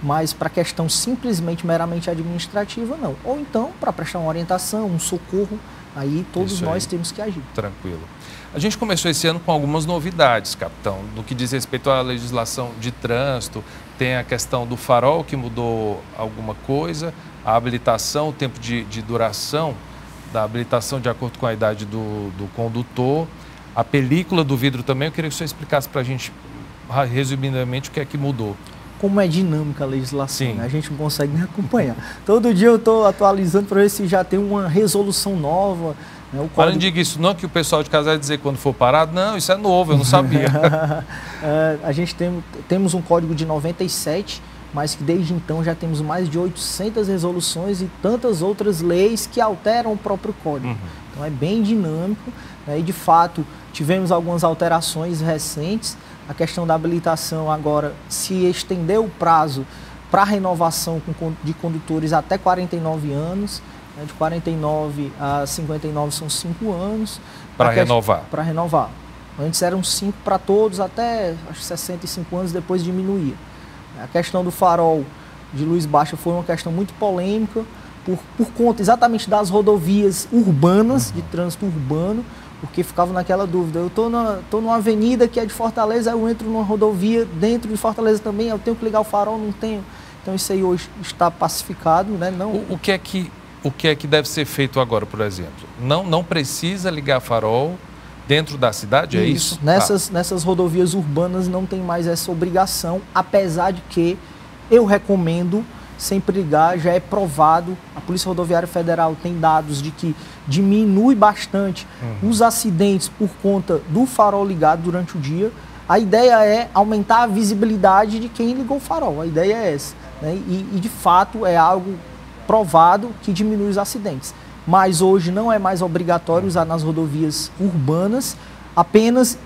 Mas para questão simplesmente, meramente administrativa, não. Ou então, para prestar uma orientação, um socorro, aí todos nós temos que agir. Tranquilo. A gente começou esse ano com algumas novidades, capitão, no que diz respeito à legislação de trânsito. Tem a questão do farol, que mudou alguma coisa, a habilitação, o tempo de duração da habilitação de acordo com a idade do condutor, a película do vidro também. Eu queria que o senhor explicasse para a gente, resumidamente, o que é que mudou. Como é dinâmica a legislação, né? A gente não consegue nem acompanhar. Todo dia eu estou atualizando para ver se já tem uma resolução nova. Né? Mas não diga isso não, que o pessoal de casa vai dizer quando for parado, não, isso é novo, eu não sabia. A gente temos um código de 97, mas que desde então já temos mais de 800 resoluções e tantas outras leis que alteram o próprio código. Então é bem dinâmico, né? E de fato tivemos algumas alterações recentes. A questão da habilitação agora se estendeu o prazo para renovação de condutores até 49 anos, né? De 49 a 59 são 5 anos. Para renovar? Para renovar. Antes eram 5 para todos, até acho, 65 anos, depois diminuía. A questão do farol de luz baixa foi uma questão muito polêmica, por conta exatamente das rodovias urbanas, de trânsito urbano, porque ficava naquela dúvida, eu estou numa avenida que é de Fortaleza, eu entro numa rodovia dentro de Fortaleza também, eu tenho que ligar o farol, não tenho. Então isso aí hoje está pacificado, né? Não... O que é que deve ser feito agora, por exemplo? Não precisa ligar farol dentro da cidade, é isso? Nessas rodovias urbanas não tem mais essa obrigação, apesar de que eu recomendo sempre ligar, já é provado, a Polícia Rodoviária Federal tem dados de que diminui bastante os acidentes por conta do farol ligado durante o dia. A ideia é aumentar a visibilidade de quem ligou o farol, a ideia é essa, né? E de fato é algo provado que diminui os acidentes. Mas hoje não é mais obrigatório usar nas rodovias urbanas, apenas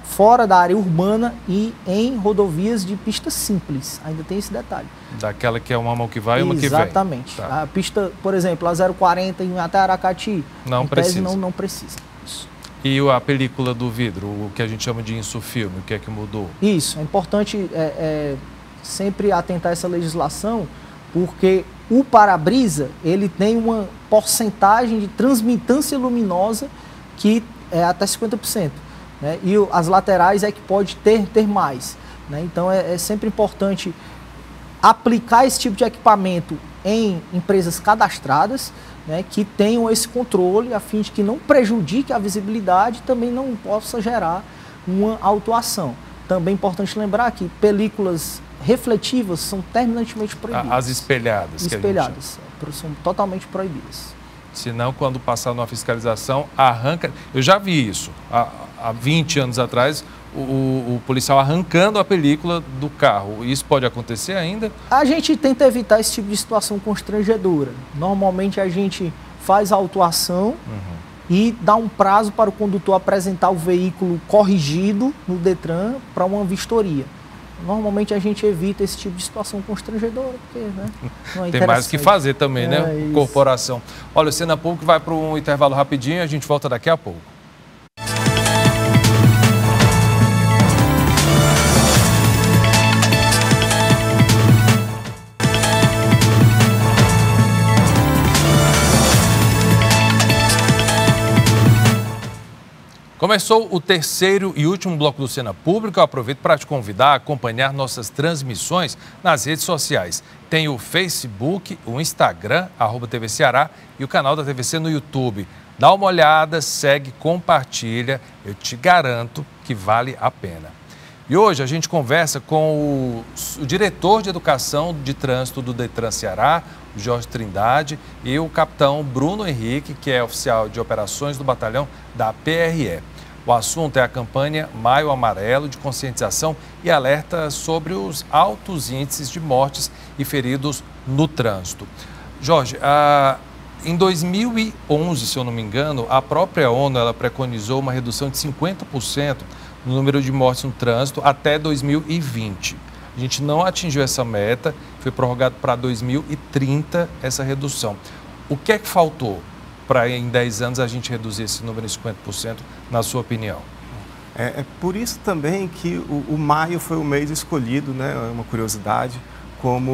fora da área urbana e em rodovias de pista simples. Ainda tem esse detalhe. Daquela que é uma mão que vai e uma que vem. Exatamente. Tá. A pista, por exemplo, a 040 até Aracati, não precisa. Não precisa. Isso. E a película do vidro, o que a gente chama de insufilme, o que é que mudou? Isso, é importante sempre atentar a essa legislação, porque o para-brisa, ele tem uma porcentagem de transmitância luminosa que é até 50%. Né? E as laterais é que pode ter mais. Né? Então é sempre importante aplicar esse tipo de equipamento em empresas cadastradas, né, que tenham esse controle a fim de que não prejudique a visibilidade e também não possa gerar uma autuação. Também é importante lembrar que películas refletivas são terminantemente proibidas. As espelhadas. Espelhadas, são totalmente proibidas. Senão, quando passar numa fiscalização, arranca... Eu já vi isso. Há 20 anos atrás, o policial arrancando a película do carro. Isso pode acontecer ainda? A gente tenta evitar esse tipo de situação constrangedora. Normalmente, a gente faz a autuação e dá um prazo para o condutor apresentar o veículo corrigido no Detran para uma vistoria. normalmente a gente evita esse tipo de situação constrangedora, porque, né, não é Tem mais o que fazer também, né? Isso. Corporação. Olha, o Cena Público vai para um intervalo rapidinho, a gente volta daqui a pouco. Começou o terceiro e último bloco do Cena Público. Eu aproveito para te convidar a acompanhar nossas transmissões nas redes sociais. Tem o Facebook, o Instagram, @TV Ceará, e o canal da TVC no YouTube. Dá uma olhada, segue, compartilha. Eu te garanto que vale a pena. E hoje a gente conversa com o diretor de Educação de Trânsito do Detran Ceará, Jorge Trindade, e o capitão Bruno Henrique, que é oficial de operações do batalhão da PRE. O assunto é a campanha Maio Amarelo de conscientização e alerta sobre os altos índices de mortes e feridos no trânsito. Jorge, em 2011, se eu não me engano, a própria ONU ela preconizou uma redução de 50% no número de mortes no trânsito até 2020. A gente não atingiu essa meta, foi prorrogado para 2030 essa redução. O que é que faltou para em 10 anos a gente reduzir esse número em 50%, na sua opinião? É por isso também que o maio foi o mês escolhido, né, é uma curiosidade, como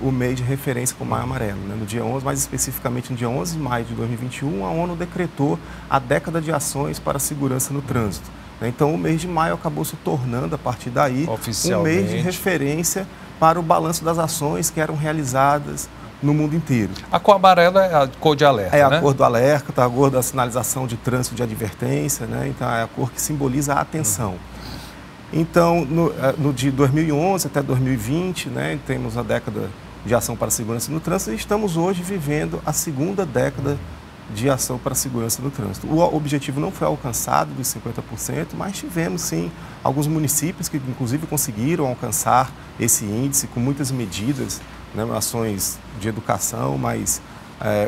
o mês de referência para o Maio Amarelo. Né? No dia 11, mais especificamente no dia 11 de maio de 2021, a ONU decretou a década de ações para a segurança no trânsito. Então, o mês de maio acabou se tornando, a partir daí, um mês de referência para o balanço das ações que eram realizadas no mundo inteiro. A cor amarela é a cor de alerta, né? É a cor do alerta, a cor da sinalização de trânsito de advertência, né? Então, é a cor que simboliza a atenção. Então, de 2011 até 2020, né, temos a década de ação para a segurança no trânsito e estamos hoje vivendo a segunda década de ação para a segurança no trânsito. O objetivo não foi alcançado dos 50%, mas tivemos sim alguns municípios que inclusive conseguiram alcançar esse índice com muitas medidas, né, ações de educação, mas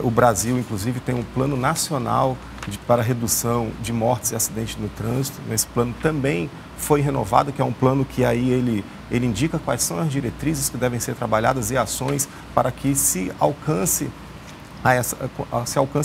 o Brasil inclusive tem um plano nacional para redução de mortes e acidentes no trânsito. Esse plano também foi renovado, que é um plano que aí ele indica quais são as diretrizes que devem ser trabalhadas e ações para que se alcance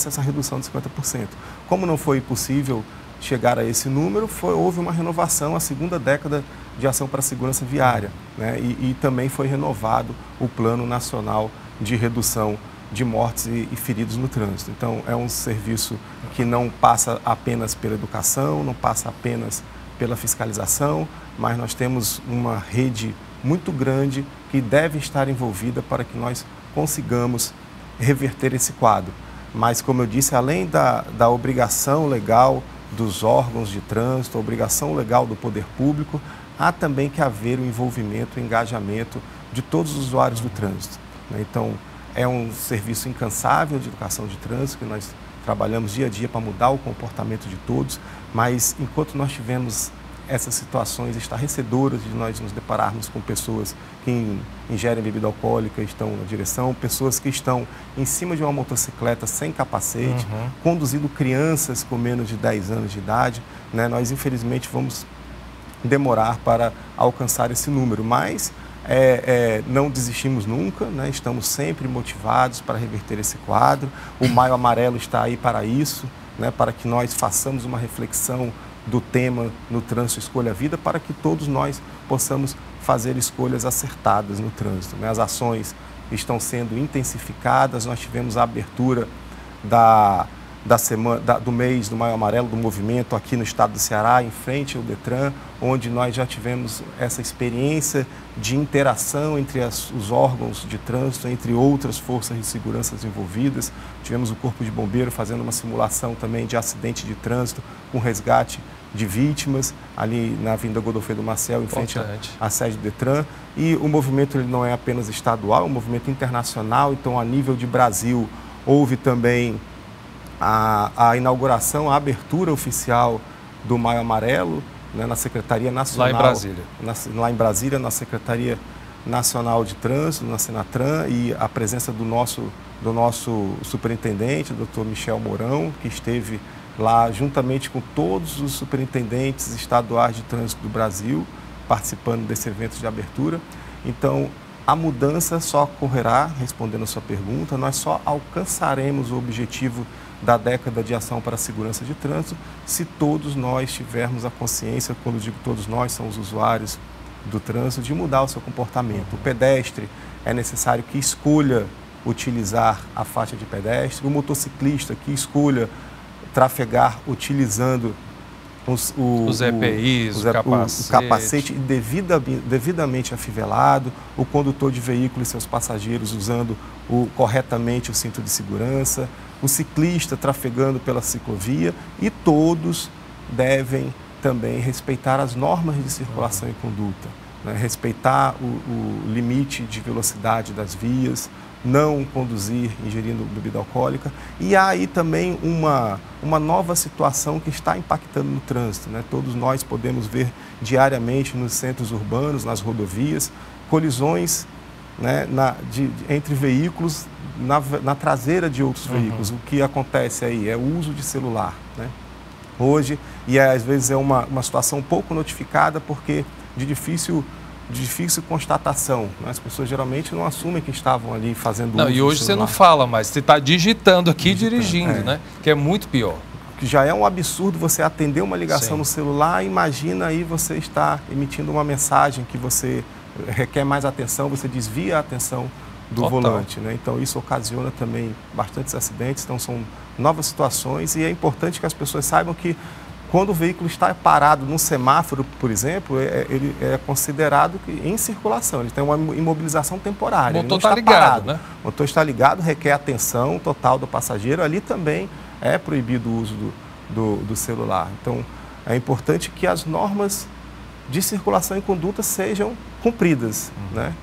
essa redução de 50%. Como não foi possível chegar a esse número, houve uma renovação, a segunda década de ação para a segurança viária, né? E também foi renovado o Plano Nacional de Redução de Mortes e Feridos no Trânsito. Então, é um serviço que não passa apenas pela educação, não passa apenas pela fiscalização, mas nós temos uma rede muito grande que deve estar envolvida para que nós consigamos reverter esse quadro. Mas, como eu disse, além da obrigação legal dos órgãos de trânsito, a obrigação legal do poder público, há também que haver o envolvimento, o engajamento de todos os usuários do trânsito. Então, é um serviço incansável de educação de trânsito, que nós trabalhamos dia a dia para mudar o comportamento de todos, mas enquanto nós tivemos essas situações estarrecedoras de nós nos depararmos com pessoas que ingerem bebida alcoólica, estão na direção, pessoas que estão em cima de uma motocicleta sem capacete, conduzindo crianças com menos de 10 anos de idade, né? Nós infelizmente vamos demorar para alcançar esse número, mas não desistimos nunca, né? Estamos sempre motivados para reverter esse quadro. O Maio Amarelo está aí para isso, né? Para que nós façamos uma reflexão do tema no trânsito Escolha a Vida, para que todos nós possamos fazer escolhas acertadas no trânsito, né? As ações estão sendo intensificadas, nós tivemos a abertura do mês do Maio Amarelo, do movimento aqui no estado do Ceará, em frente ao Detran, onde nós já tivemos essa experiência de interação entre os órgãos de trânsito, entre outras forças de segurança envolvidas. Tivemos o Corpo de Bombeiro fazendo uma simulação também de acidente de trânsito com resgate de vítimas, ali na Avenida Godofredo Maciel, em frente à sede do Detran. E o movimento ele não é apenas estadual, é um movimento internacional, então a nível de Brasil houve também a inauguração, a abertura oficial do Maio Amarelo, né, na Secretaria Nacional. Lá em Brasília. Lá em Brasília, na Secretaria Nacional de Trânsito, na Senatran, e a presença do nosso superintendente, Dr. Michel Mourão, que esteve lá juntamente com todos os superintendentes estaduais de trânsito do Brasil, participando desse evento de abertura. Então, a mudança só ocorrerá, respondendo a sua pergunta, nós só alcançaremos o objetivo da década de ação para a segurança de trânsito se todos nós tivermos a consciência, quando digo todos nós, são os usuários do trânsito, de mudar o seu comportamento. O pedestre é necessário que escolha utilizar a faixa de pedestre, o motociclista que escolha trafegar utilizando os EPIs, o capacete devidamente afivelado, o condutor de veículo e seus passageiros usando corretamente o cinto de segurança, o ciclista trafegando pela ciclovia, e todos devem também respeitar as normas de circulação e conduta, né? Respeitar o limite de velocidade das vias, não conduzir ingerindo bebida alcoólica. E há aí também uma nova situação que está impactando no trânsito, né? Todos nós podemos ver diariamente nos centros urbanos, nas rodovias, colisões, né, entre veículos na traseira de outros veículos. O que acontece aí é o uso de celular, né? Hoje, e às vezes é uma situação pouco notificada porque de difícil constatação, né? As pessoas geralmente não assumem que estavam ali fazendo uso. E hoje você não fala mais, você está digitando aqui, dirigindo, né? Que é muito pior. Que já é um absurdo você atender uma ligação no celular, imagina aí você está emitindo uma mensagem que você requer mais atenção, você desvia a atenção do volante, né? Então isso ocasiona também bastantes acidentes, então são novas situações, e é importante que as pessoas saibam que quando o veículo está parado num semáforo, por exemplo, ele é considerado em circulação, ele tem uma imobilização temporária. O motor está ligado, né? O motor está ligado, requer atenção total do passageiro, ali também é proibido o uso do celular. Então, é importante que as normas de circulação e conduta sejam cumpridas, né?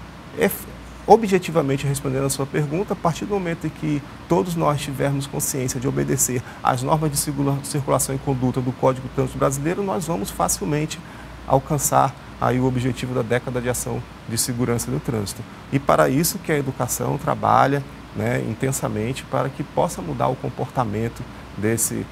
Objetivamente, respondendo a sua pergunta, a partir do momento em que todos nós tivermos consciência de obedecer às normas de circulação e conduta do Código de Trânsito Brasileiro, nós vamos facilmente alcançar aí o objetivo da década de ação de segurança do trânsito. E para isso que a educação trabalha, né, intensamente para que possa mudar o comportamento desse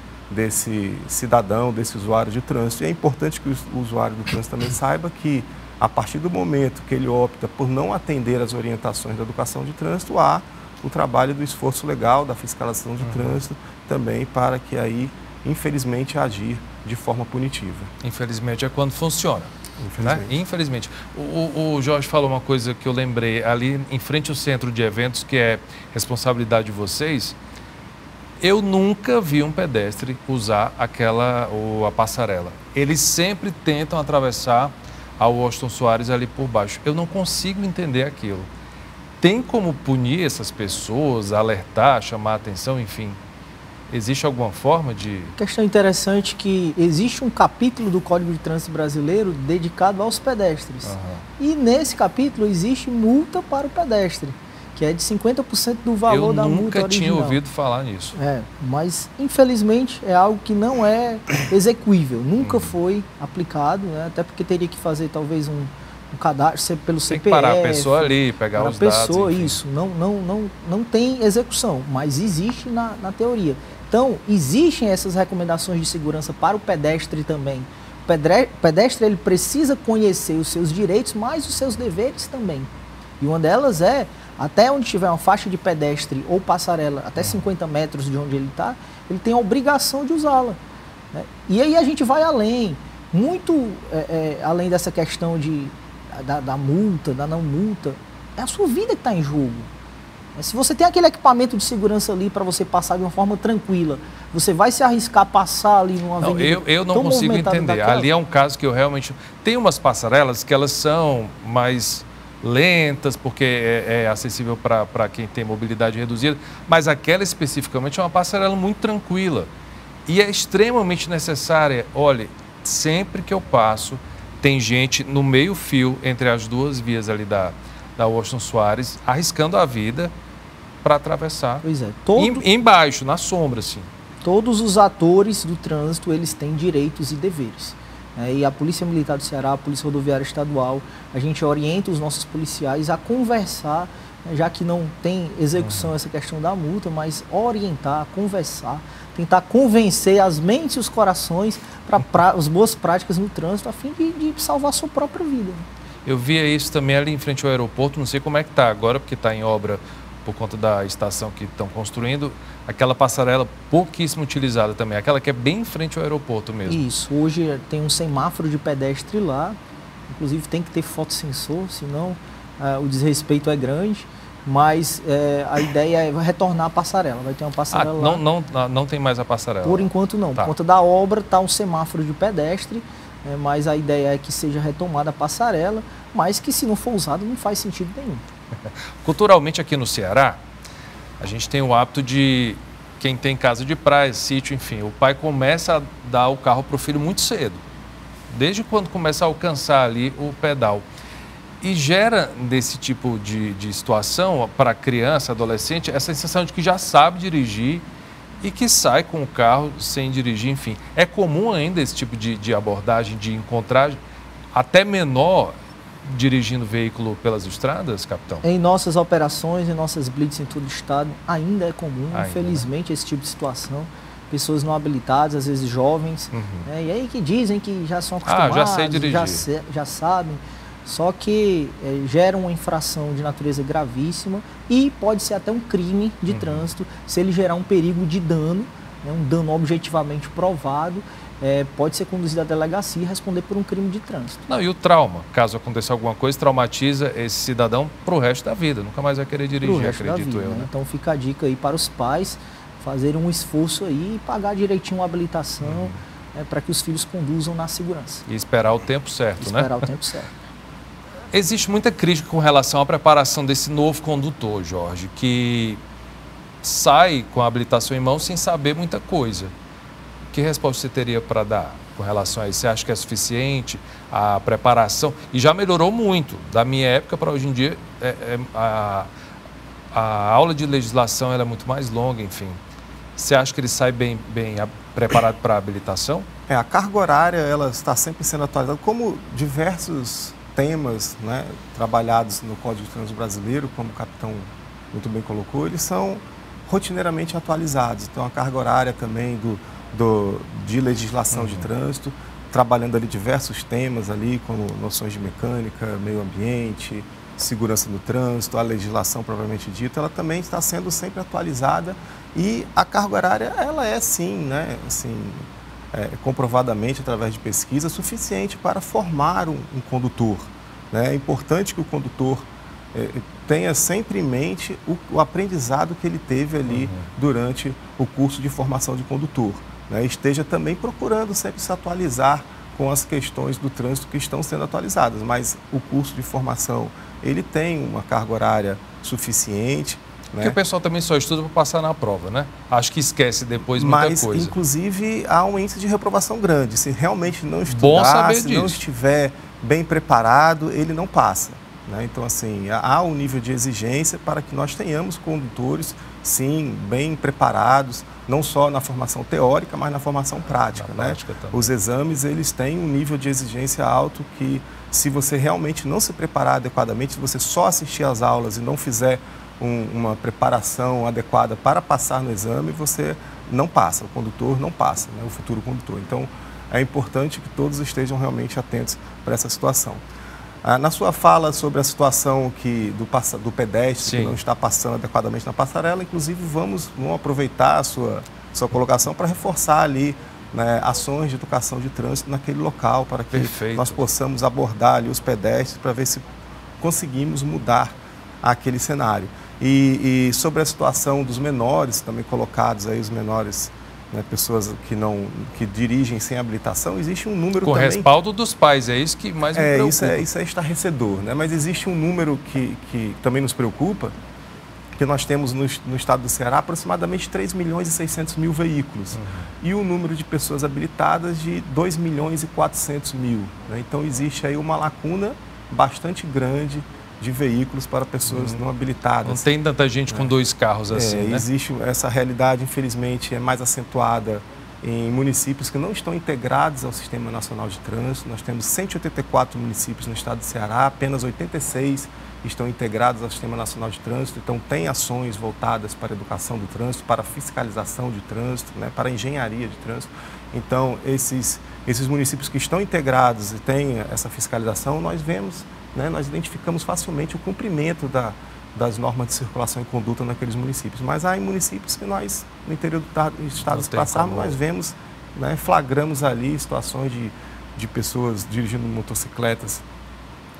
cidadão, desse usuário de trânsito. E é importante que o usuário do trânsito também saiba que, a partir do momento que ele opta por não atender às orientações da educação de trânsito, há o trabalho do esforço legal, da fiscalização de trânsito, também para que aí, infelizmente, agir de forma punitiva. Infelizmente é quando funciona. Infelizmente. Né? Infelizmente. O Jorge falou uma coisa que eu lembrei, ali em frente ao centro de eventos, que é responsabilidade de vocês. Eu nunca vi um pedestre usar a passarela. Eles sempre tentam atravessar a Washington Soares ali por baixo. Eu não consigo entender aquilo. Tem como punir essas pessoas, alertar, chamar a atenção, enfim? Existe alguma forma de... Questão interessante que existe um capítulo do Código de Trânsito Brasileiro dedicado aos pedestres. E nesse capítulo existe multa para o pedestre, que é de 50% do valor da multa original. Eu nunca tinha ouvido falar nisso. Mas infelizmente é algo que não é execuível, nunca foi aplicado, né? Até porque teria que fazer talvez um cadastro pelo CPF. Tem que parar a pessoa ali, pegar os dados. Enfim. Isso, não tem execução, mas existe na teoria. Então, existem essas recomendações de segurança para o pedestre também. O pedestre ele precisa conhecer os seus direitos, mas os seus deveres também. E uma delas é, até onde tiver uma faixa de pedestre ou passarela, até 50 metros de onde ele está, ele tem a obrigação de usá-la, né? E aí a gente vai além, muito além dessa questão da multa, da não multa, é a sua vida que está em jogo. Se você tem aquele equipamento de segurança ali para você passar de uma forma tranquila, você vai se arriscar a passar ali numa avenida? Eu não consigo entender. Daquela? Ali é um caso que eu realmente... Tem umas passarelas que elas são mais lentas, porque é acessível para quem tem mobilidade reduzida, mas aquela especificamente é uma passarela muito tranquila. E é extremamente necessária. Olha, sempre que eu passo, tem gente no meio-fio entre as duas vias ali da Washington Soares, arriscando a vida para atravessar. Pois é. Embaixo, na sombra, assim. Todos os atores do trânsito, eles têm direitos e deveres. E a Polícia Militar do Ceará, a Polícia Rodoviária Estadual, a gente orienta os nossos policiais a conversar já que não tem execução essa questão da multa, mas orientar, conversar, tentar convencer as mentes e os corações para as boas práticas no trânsito, a fim de salvar a sua própria vida. Eu via isso também ali em frente ao aeroporto, não sei como é que está agora, porque está em obra por conta da estação que estão construindo, aquela passarela pouquíssimo utilizada também, aquela que é bem em frente ao aeroporto mesmo. Isso, hoje tem um semáforo de pedestre lá, inclusive tem que ter fotossensor, senão o desrespeito é grande, mas a ideia é retornar a passarela, vai ter uma passarela lá. Não tem mais a passarela? Por enquanto não, por conta da obra está um semáforo de pedestre, mas a ideia é que seja retomada a passarela, mas que se não for usado não faz sentido nenhum. Culturalmente aqui no Ceará, a gente tem o hábito de, quem tem casa de praia, sítio, enfim, o pai começa a dar o carro para o filho muito cedo, desde quando começa a alcançar ali o pedal. E gera desse tipo de situação para a criança, adolescente, essa sensação de que já sabe dirigir e que sai com o carro sem dirigir, enfim. É comum ainda esse tipo de abordagem, de encontrar até menor dirigindo veículo pelas estradas, capitão? Em nossas operações, em nossas blitz em todo o estado, ainda é comum, infelizmente, esse tipo de situação. Pessoas não habilitadas, às vezes jovens, e aí que dizem que já são acostumados, já sei dirigir. Já sabem, só que gera uma infração de natureza gravíssima e pode ser até um crime de trânsito se ele gerar um perigo de dano, um dano objetivamente provado. Pode ser conduzido à delegacia e responder por um crime de trânsito. Não, e o trauma, caso aconteça alguma coisa, traumatiza esse cidadão para o resto da vida, nunca mais vai querer dirigir, acredito eu. Né? Então fica a dica aí para os pais fazerem um esforço aí e pagar direitinho a habilitação para que os filhos conduzam na segurança. E esperar o tempo certo, né? Esperar o tempo certo. Existe muita crítica com relação à preparação desse novo condutor, Jorge, que sai com a habilitação em mãos sem saber muita coisa. Que resposta você teria para dar com relação a isso? Você acha que é suficiente a preparação? E já melhorou muito. Da minha época para hoje em dia, a aula de legislação ela é muito mais longa, enfim. Você acha que ele sai bem preparado para a habilitação? A carga horária ela está sempre sendo atualizada, como diversos temas, né, trabalhados no Código de Trânsito Brasileiro, como o capitão muito bem colocou, eles são rotineiramente atualizados. Então a carga horária também de legislação de trânsito, trabalhando ali diversos temas ali, como noções de mecânica, meio ambiente, segurança no trânsito, a legislação propriamente dita, ela também está sendo sempre atualizada e a carga horária, ela é sim, né, assim, comprovadamente através de pesquisa, suficiente para formar um condutor. Né? É importante que o condutor tenha sempre em mente o aprendizado que ele teve ali durante o curso de formação de condutor. Né? Esteja também procurando sempre se atualizar com as questões do trânsito que estão sendo atualizadas, mas o curso de formação, ele tem uma carga horária suficiente. Porque o pessoal também só estuda para passar na prova, né? Acho que esquece depois muita coisa. Mas, inclusive, há um índice de reprovação grande. Se realmente não estudar, se não estiver bem preparado, ele não passa. Né? Então, assim, há um nível de exigência para que nós tenhamos condutores, sim, bem preparados, não só na formação teórica, mas na formação prática. Os exames, eles têm um nível de exigência alto que, se você realmente não se preparar adequadamente, se você só assistir às aulas e não fizer uma preparação adequada para passar no exame, você não passa, o condutor não passa, né? O futuro condutor. Então, é importante que todos estejam realmente atentos para essa situação. Na sua fala sobre a situação do pedestre que não está passando adequadamente na passarela, inclusive vamos aproveitar a sua colocação para reforçar ali, né, ações de educação de trânsito naquele local, para que nós possamos abordar ali os pedestres para ver se conseguimos mudar aquele cenário. E sobre a situação dos menores, também colocados aí, os menores, né, pessoas que dirigem sem habilitação, existe um número com também... Com respaldo dos pais, é isso que mais me preocupa. Isso é estarrecedor, né? Mas existe um número que também nos preocupa, que nós temos no estado do Ceará aproximadamente 3 milhões e 600 mil veículos. E o número de pessoas habilitadas de 2 milhões e 400 mil. Né? Então existe aí uma lacuna bastante grande de veículos para pessoas não habilitadas. Não tem tanta gente com 2 carros assim, né? Existe essa realidade, infelizmente, é mais acentuada em municípios que não estão integrados ao Sistema Nacional de Trânsito. Nós temos 184 municípios no estado de Ceará, apenas 86 estão integrados ao Sistema Nacional de Trânsito, então tem ações voltadas para a educação do trânsito, para a fiscalização de trânsito, né, para a engenharia de trânsito. Então, esses municípios que estão integrados e têm essa fiscalização, nós vemos, né, nós identificamos facilmente o cumprimento das normas de circulação e conduta naqueles municípios. Mas há municípios que nós, no interior do estado, se passarmos, nós vemos, né, flagramos ali situações de pessoas dirigindo motocicletas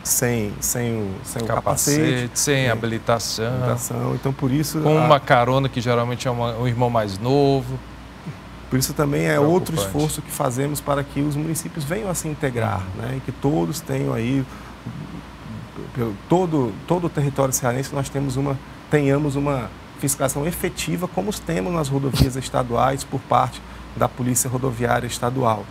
sem o capacete, sem habilitação. Então, por isso... Com uma carona que geralmente é um irmão mais novo. Por isso também é outro esforço que fazemos para que os municípios venham a se integrar, né? E que todos tenham aí, todo o território cearense, nós tenhamos uma fiscalização efetiva, como temos nas rodovias estaduais por parte da Polícia Rodoviária Estadual.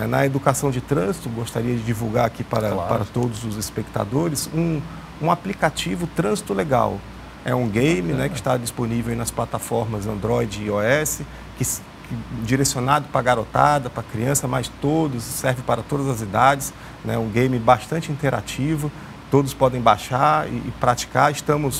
Na educação de trânsito, gostaria de divulgar aqui para todos os espectadores um aplicativo Trânsito Legal. É um game, né, que está disponível nas plataformas Android e iOS, direcionado para garotada, para criança, mas serve para todas as idades. Né, um game bastante interativo, todos podem baixar e praticar.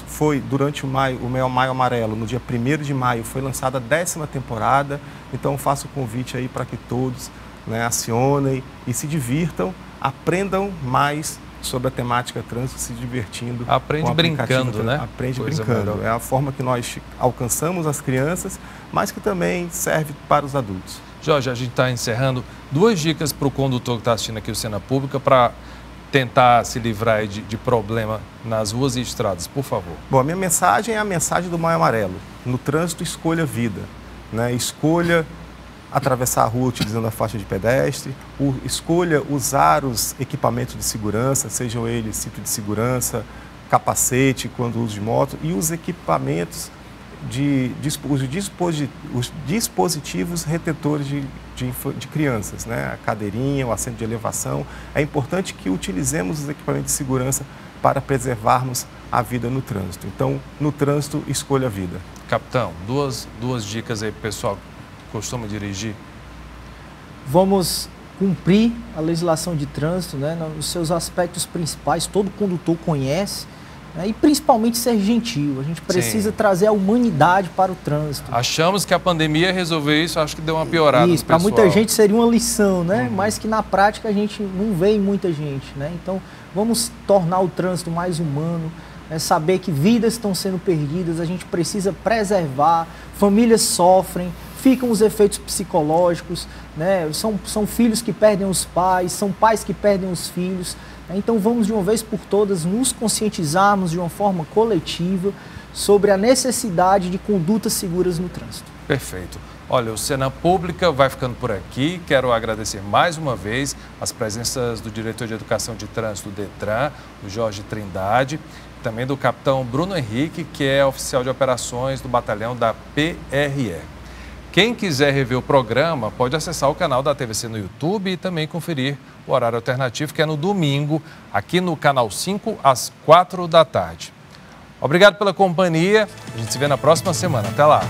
Foi durante o Maio Amarelo, no dia 1º de maio, foi lançada a 10ª temporada, então faço o convite aí para que todos, né, acionem e se divirtam, aprendam mais sobre a temática trânsito, se divertindo. Aprende brincando, né? Aprende brincando. É a forma que nós alcançamos as crianças, mas que também serve para os adultos. Jorge, a gente está encerrando. 2 dicas para o condutor que está assistindo aqui o Cena Pública para tentar se livrar de problema nas ruas e estradas, por favor. Bom, a minha mensagem é a mensagem do Maio Amarelo. No trânsito, escolha vida, né? Escolha atravessar a rua utilizando a faixa de pedestre, escolha usar os equipamentos de segurança, sejam eles cinto de segurança, capacete quando uso de moto, e os equipamentos os dispositivos retetores de crianças, né? A cadeirinha, o assento de elevação. É importante que utilizemos os equipamentos de segurança para preservarmos a vida no trânsito. Então, no trânsito, escolha a vida. Capitão, duas dicas aí para o pessoal que costuma dirigir. Vamos cumprir a legislação de trânsito, né, nos seus aspectos principais, todo condutor conhece, né, e principalmente ser gentil. A gente precisa trazer a humanidade para o trânsito. Achamos que a pandemia resolveu isso, acho que deu uma piorada. Isso, para muita gente seria uma lição, né? Mas que na prática a gente não vê em muita gente, né? Então, vamos tornar o trânsito mais humano, né? Saber que vidas estão sendo perdidas, a gente precisa preservar, famílias sofrem, ficam os efeitos psicológicos, né? São filhos que perdem os pais, são pais que perdem os filhos. Então vamos de uma vez por todas nos conscientizarmos de uma forma coletiva sobre a necessidade de condutas seguras no trânsito. Perfeito. Olha, o Cena Pública vai ficando por aqui. Quero agradecer mais uma vez as presenças do diretor de Educação de Trânsito do Detran, o Jorge Trindade, também do capitão Bruno Henrique, que é oficial de operações do batalhão da PRE. Quem quiser rever o programa pode acessar o canal da TVC no YouTube e também conferir o horário alternativo, que é no domingo, aqui no Canal 5, às 4 da tarde. Obrigado pela companhia. A gente se vê na próxima semana. Até lá.